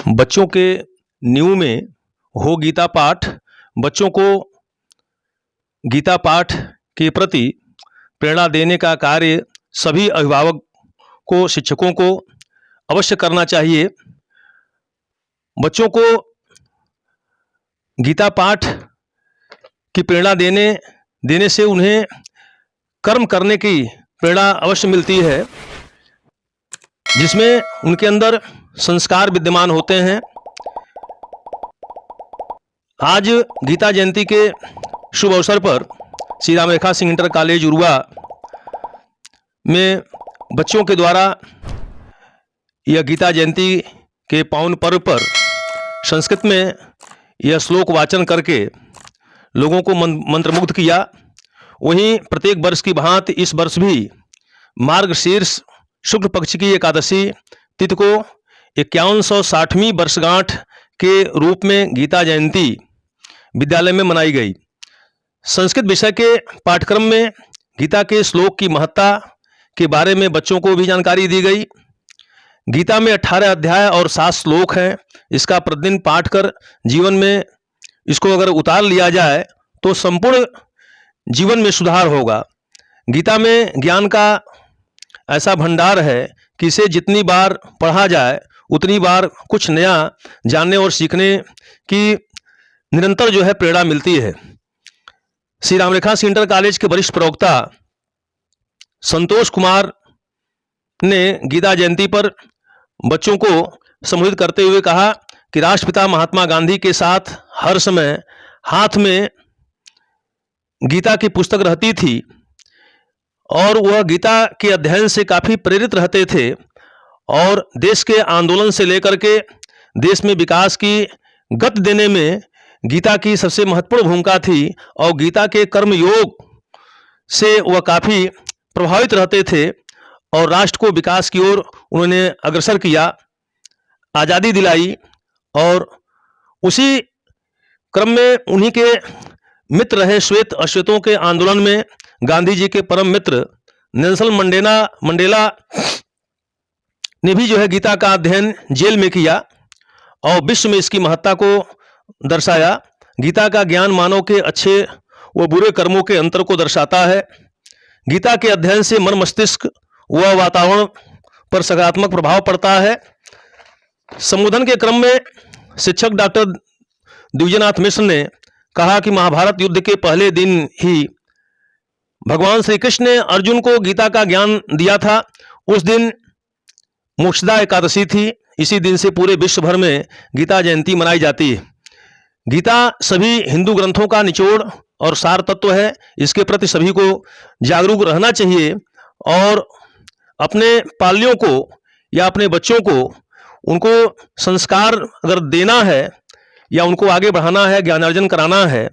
बच्चों के नींव में हो गीता पाठ। बच्चों को गीता पाठ के प्रति प्रेरणा देने का कार्य सभी अभिभावक को, शिक्षकों को अवश्य करना चाहिए। बच्चों को गीता पाठ की प्रेरणा देने से उन्हें कर्म करने की प्रेरणा अवश्य मिलती है, जिसमें उनके अंदर संस्कार विद्यमान होते हैं। आज गीता जयंती के शुभ अवसर पर श्री राम रेखा सिंह इंटर कॉलेज उरुआ में बच्चों के द्वारा यह गीता जयंती के पावन पर्व पर संस्कृत में यह श्लोक वाचन करके लोगों को मंत्रमुग्ध किया। वहीं प्रत्येक वर्ष की भांति इस वर्ष भी मार्गशीर्ष शुक्ल पक्ष की एकादशी तिथि को 5160वीं वर्षगांठ के रूप में गीता जयंती विद्यालय में मनाई गई। संस्कृत विषय के पाठ्यक्रम में गीता के श्लोक की महत्ता के बारे में बच्चों को भी जानकारी दी गई। गीता में 18 अध्याय और 7 श्लोक हैं। इसका प्रतिदिन पाठ कर जीवन में इसको अगर उतार लिया जाए तो संपूर्ण जीवन में सुधार होगा। गीता में ज्ञान का ऐसा भंडार है कि इसे जितनी बार पढ़ा जाए उतनी बार कुछ नया जानने और सीखने की निरंतर जो है प्रेरणा मिलती है। श्री राम रेखा सिंह इंटर कॉलेज के वरिष्ठ प्रवक्ता संतोष कुमार ने गीता जयंती पर बच्चों को संबोधित करते हुए कहा कि राष्ट्रपिता महात्मा गांधी के साथ हर समय हाथ में गीता की पुस्तक रहती थी और वह गीता के अध्ययन से काफ़ी प्रेरित रहते थे और देश के आंदोलन से लेकर के देश में विकास की गति देने में गीता की सबसे महत्वपूर्ण भूमिका थी और गीता के कर्म योग से वह काफ़ी प्रभावित रहते थे और राष्ट्र को विकास की ओर उन्होंने अग्रसर किया, आज़ादी दिलाई। और उसी क्रम में उन्हीं के मित्र रहे श्वेत अश्वेतों के आंदोलन में गांधी जी के परम मित्र नेल्सन मंडेला ने भी जो है गीता का अध्ययन जेल में किया और विश्व में इसकी महत्ता को दर्शाया। गीता का ज्ञान मानव के अच्छे व बुरे कर्मों के अंतर को दर्शाता है। गीता के अध्ययन से मन, मस्तिष्क व वातावरण पर सकारात्मक प्रभाव पड़ता है। संबोधन के क्रम में शिक्षक डॉक्टर द्विजयनाथ मिश्र ने कहा कि महाभारत युद्ध के पहले दिन ही भगवान श्री कृष्ण ने अर्जुन को गीता का ज्ञान दिया था। उस दिन मोक्षदा एकादशी थी। इसी दिन से पूरे विश्व भर में गीता जयंती मनाई जाती है। गीता सभी हिंदू ग्रंथों का निचोड़ और सार तत्व है। इसके प्रति सभी को जागरूक रहना चाहिए और अपने पालियों को या अपने बच्चों को उनको संस्कार अगर देना है या उनको आगे बढ़ाना है, ज्ञानार्जन कराना है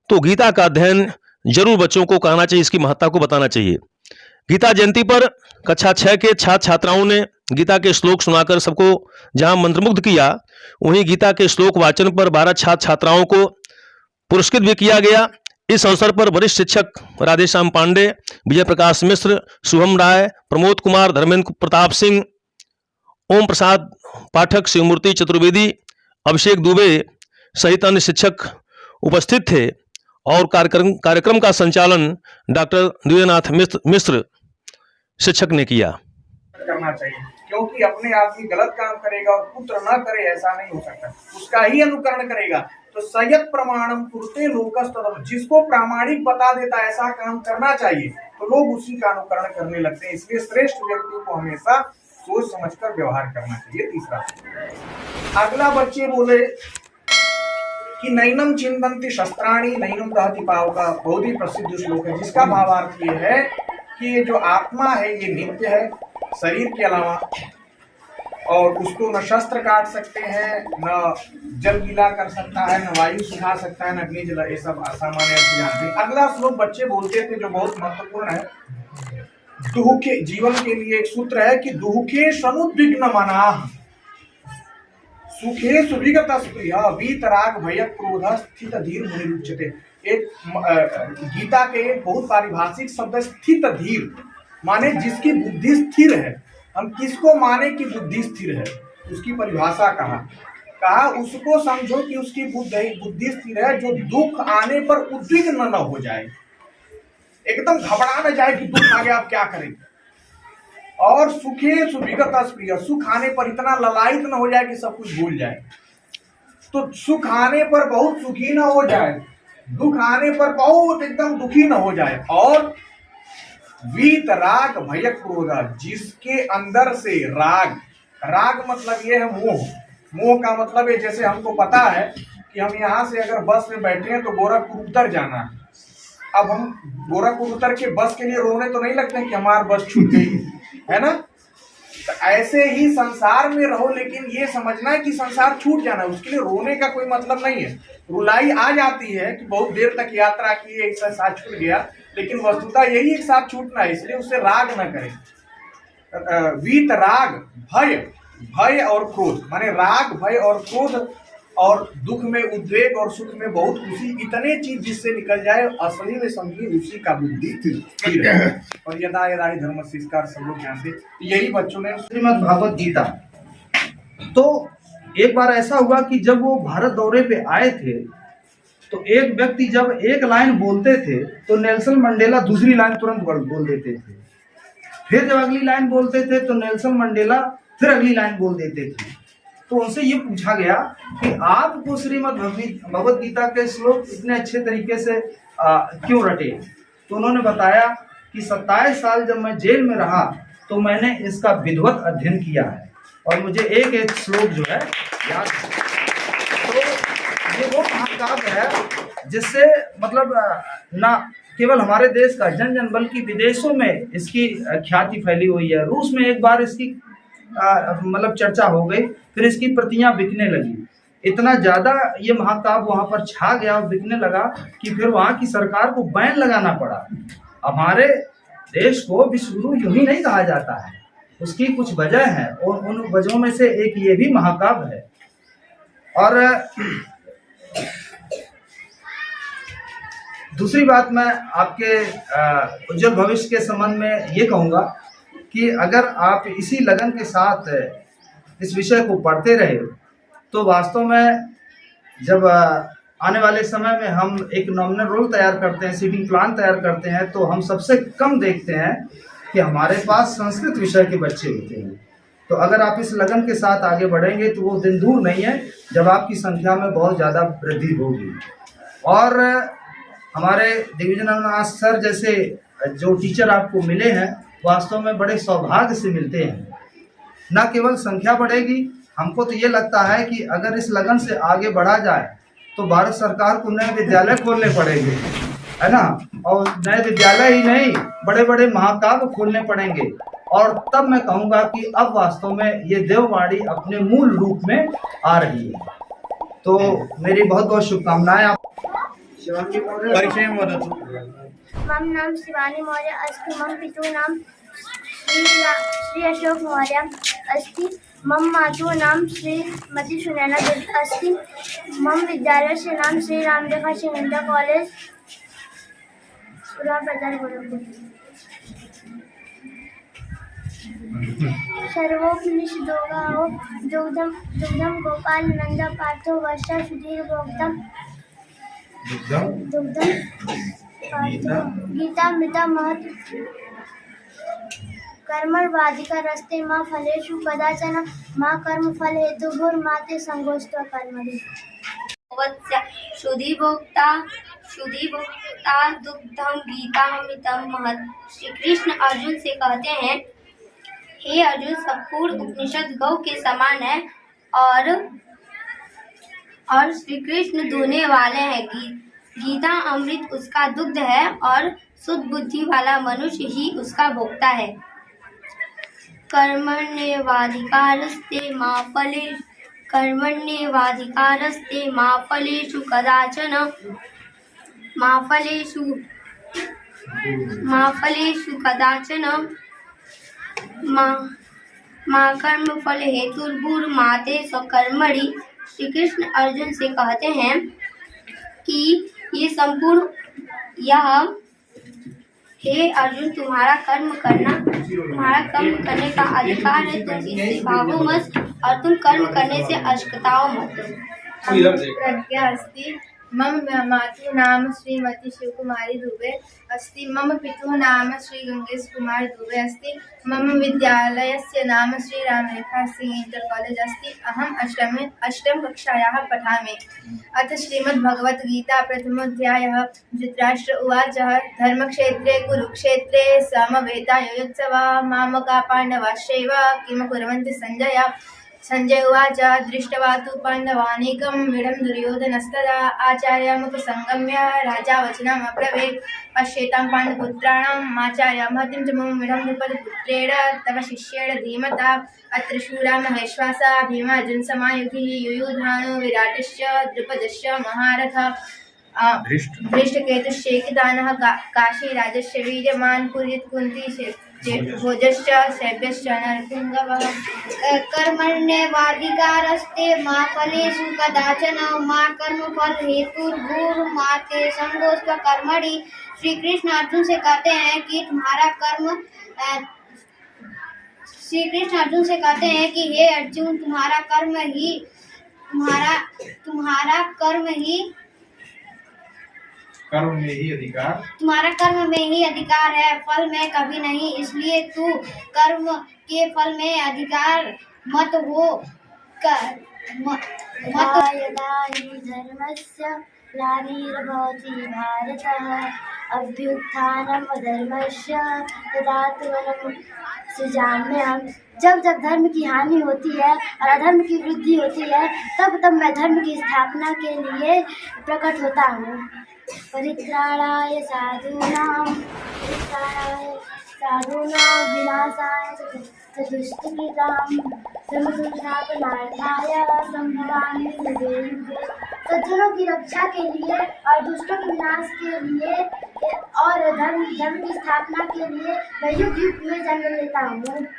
तो गीता का अध्ययन जरूर बच्चों को करना चाहिए, इसकी महत्ता को बताना चाहिए। गीता जयंती पर कक्षा 6 के छात्र छात्राओं ने गीता के श्लोक सुनाकर सबको जहां मंत्रमुग्ध किया, वहीं गीता के श्लोक वाचन पर 12 छात्र छात्राओं को पुरस्कृत भी किया गया। इस अवसर पर वरिष्ठ शिक्षक राधेश्याम पांडे, विजय प्रकाश मिश्र, शुभम राय, प्रमोद कुमार, धर्मेंद्र प्रताप सिंह, ओम प्रसाद पाठक, शिवमूर्ति चतुर्वेदी, अभिषेक दुबे सहित अन्य शिक्षक उपस्थित थे और कार्यक्रम का संचालन डॉक्टर द्विजयनाथ मिश्र शिक्षक ने किया। करना चाहिए क्योंकि अपने आदमी गलत काम करेगा और पुत्र न करे ऐसा नहीं हो सकता, उसका ही अनुकरण करेगा। तो सयत प्रमाणम कुरुते लोकस्तदम, जिसको प्रामाणिक बता देता ऐसा काम करना चाहिए तो लोग उसी का अनुकरण करने लगते हैं। इसलिए श्रेष्ठ व्यक्ति को हमेशा सोच समझकर व्यवहार करना चाहिए। तीसरा, अगला बच्चे बोले कि नैनम चिंतन्ति शस्त्राणी नैनम दहति पावका, बहुत ही प्रसिद्ध श्लोक है जिसका भावार्थ ये है कि ये जो आत्मा है ये नित्य है शरीर के अलावा, और उसको न शस्त्र काट सकते हैं, न जल गीला कर सकता है, न वायु सुखा सकता है, न अग्नि जला, ये सब असामान्य जानते हैं। अगला श्लोक बच्चे बोलते थे जो बहुत महत्वपूर्ण है, दुह के जीवन के लिए एक सूत्र है कि दुखे सनुद्विग्न मनाः सुखे सुविगत स्प्रिय वीतराग भय क्रोध स्थित धीर मुनिरुच्यते। एक गीता के बहुत पारिभाषिक शब्द स्थित धीर, माने जिसकी बुद्धि स्थिर है। हम किसको माने कि बुद्धि स्थिर है, उसकी परिभाषा कहा कहा उसको समझो कि उसकी बुद्धि स्थिर है, जो दुख आने पर उद्विग्न न हो जाए, एकदम घबरा न जाए कि दुख आ गया अब क्या करेंगे, और सुखे सुविगत स्प्रिय, सुख आने पर इतना ललायित न हो जाए कि सब कुछ भूल जाए। तो सुख आने पर बहुत सुखी न हो जाए, दुख आने पर बहुत एकदम दुखी न हो जाए, और वीत राग भय क्रोध, जिसके अंदर से राग, राग मतलब ये है मोह, मोह का मतलब है जैसे हमको पता है कि हम यहाँ से अगर बस में बैठे हैं तो गोरखपुर उतर जाना है, अब हम गोरखपुर उतर के बस के लिए रोने तो नहीं लगते कि हमारी बस छूट गई है ना। तो ऐसे ही संसार में रहो, लेकिन ये समझना है कि संसार छूट जाना है, उसके लिए रोने का कोई मतलब नहीं है। रुलाई आ जाती है कि बहुत देर तक यात्रा की, एक साथ छूट गया, लेकिन वस्तुतः यही एक साथ छूटना है, इसलिए उससे राग न करें। वीत राग भय, भय और क्रोध, माने राग भय और क्रोध, और दुख में उद्वेग और सुख में बहुत खुशी, इतने चीज जिससे निकल जाए, असली में समझिए उसी का बुद्धि स्थिर है। और यदा यदा ही धर्म संस्कार सब लोग जानते, यही बच्चों ने श्रीमद् भागवत गीता। तो एक बार ऐसा हुआ कि जब वो भारत दौरे पे आए थे, तो एक व्यक्ति जब एक लाइन बोलते थे तो नेल्सन मंडेला दूसरी लाइन तुरंत बोल देते थे, फिर जब अगली लाइन बोलते थे तो नेल्सन मंडेला फिर अगली लाइन बोल देते थे। तो उनसे ये पूछा गया कि आपको श्रीमद् भगवत गीता के श्लोक इतने अच्छे तरीके से क्यों रटे। तो उन्होंने बताया कि 27 साल जब मैं जेल में रहा तो मैंने इसका विधिवत अध्ययन किया है, और मुझे एक एक श्लोक जो है याद है। तो ये वो महाकाव्य है जिससे मतलब ना केवल हमारे देश का जन जन बल्कि विदेशों में इसकी ख्याति फैली हुई है। रूस में एक बार इसकी मतलब चर्चा हो गई, फिर इसकी प्रतियां बिकने लगी, इतना ज्यादा ये महाकाव्य वहां पर छा गया और बिकने लगा कि फिर वहां की सरकार को बैन लगाना पड़ा। हमारे देश को विश्वगुरु यूं ही नहीं कहा जाता है, उसकी कुछ वजह है, और उन वजहों में से एक ये भी महाकाव्य है। और दूसरी बात मैं आपके उज्जवल भविष्य के संबंध में ये कहूँगा कि अगर आप इसी लगन के साथ इस विषय को पढ़ते रहे तो वास्तव में जब आने वाले समय में हम एक नॉमिनल रोल तैयार करते हैं, सीटिंग प्लान तैयार करते हैं, तो हम सबसे कम देखते हैं कि हमारे पास संस्कृत विषय के बच्चे होते हैं। तो अगर आप इस लगन के साथ आगे बढ़ेंगे तो वो दिन दूर नहीं है जब आपकी संख्या में बहुत ज़्यादा वृद्धि होगी। और हमारे दिग्विजयनाथ सर जैसे जो टीचर आपको मिले हैं वास्तव में बड़े सौभाग्य से मिलते हैं। न केवल संख्या बढ़ेगी, हमको तो ये लगता है कि अगर इस लगन से आगे बढ़ा जाए तो भारत सरकार को नए विद्यालय खोलने पड़ेंगे, है ना, और नए विद्यालय ही नहीं बड़े बड़े महाकाव्य खोलने पड़ेंगे। और तब मैं कहूँगा कि अब वास्तव में ये देववाणी अपने मूल रूप में आ रही है। तो मेरी बहुत बहुत शुभकामनाएं। परिचय मम नाम शिवानी मौर्य अस्ति। मम पितुः नाम श्री अशोक मौर्य अस्ति। मम मातुः नाम श्रीमती सुनैना देवी अस्ति। मम विद्यालयस्य नाम श्री रामरेखा सिंह कॉलेज बाजार गोरखपुर। सर्वोपनिषदोगाओ दुग्धम दुग्धम गोपाल नंद पार्थो वर्षा सुधीर भोक्तम दुग्धम गीता मृता महत कर्मवाधिका रस्ते माँ फलेषु कदाचन माँ कर्म फल हेतु माते संगोष्ठ कर्मणि। सुधीभोक्ता दुग्धम गीता अमृतम महत। श्री कृष्ण अर्जुन से कहते हैं, हे अर्जुन, संपूर्ण उपनिषद गौ के समान है और श्री कृष्ण दूहने वाले हैं। गीता अमृत उसका दुग्ध है और शुद्ध बुद्धि वाला मनुष्य ही उसका भोक्ता है। कर्मण्येवाधिकारस्ते मा फलेषु कदाचन माँ कर्म फल हेतुर्भुर्माते स्वकर्मणि। श्री कृष्ण अर्जुन से कहते हैं कि ये संपूर्ण हे अर्जुन, तुम्हारा कर्म करने का अधिकार है, तुम इससे भागो मत और तुम कर्म करने से अशक्ताओ मत। प्रज्ञा अस्ति। मम मातुः नाम श्रीमती शिवकुमारी दुबे अस्ति। मम पितुः नाम श्री गंगेश कुमार दुबे अस्ति। मम विद्यालयस्य नाम श्री रामरेखा सिंह इंटर कॉलेज अस्ति। अहम् अष्टम कक्षायाः पठामि। अथ श्रीमद्भगवद्गीता प्रथमोऽध्यायः। धृतराष्ट्र उवाच धर्मक्षेत्रे कुरुक्षेत्रे समवेतायुयुत्सवः मामकाः पाण्डवाश्चैव किं कुर्वन्ति संजय। संजय उवाच दृष्ट्वा तु पाण्डवानीकं वीरं दुर्योधनस्तदा आचार्यमुपसंगम्य राजा वचनम् अब्रवीत् पश्येतां पाण्डुपुत्राणाम् आचार्यं हतिं च मम वीरं द्रुपदपुत्रेण तव शिष्येण धीमता। अत्र शूरा महेश्वासः भीमार्जुनसमायुधिः युयुधानो विराटश्च द्रुपदश्च महारथः धृष्टकेतुश्चैकदानः काशीराजस्य वीर्यवान् पुरीत कुन्ती भोजश्च शैब्यश्च नरपुङ्गवः। कर्मण्येवाधिकारस्ते मा फलेषु कदाचन मा कर्मफलहेतुर्भूर्मा ते संगोऽस्त्व कर्मणि। श्री कृष्ण अर्जुन से कहते हैं कि हे अर्जुन, तुम्हारा कर्म में ही अधिकार है, फल में कभी नहीं। इसलिए तू कर्म के फल में अधिकार मत हो। यदा हि धर्मस्य ग्लानिर्भवति भारत अभ्युत्थानम् अधर्मस्य तदात्मनं सृजाम्यहम्। जब धर्म की हानि होती है और अधर्म की वृद्धि होती है, तब मैं धर्म की स्थापना के लिए प्रकट होता हूँ। परित्राणाय साधूनां विनाशाय च दुष्कृतां धर्मसंस्थापनार्थाय संभवामि युगे युगे। सज्जनों की रक्षा के लिए और दुष्टों के विनाश के लिए और धर्म की स्थापना के लिए मैं युग युग में जन्म लेता हूँ।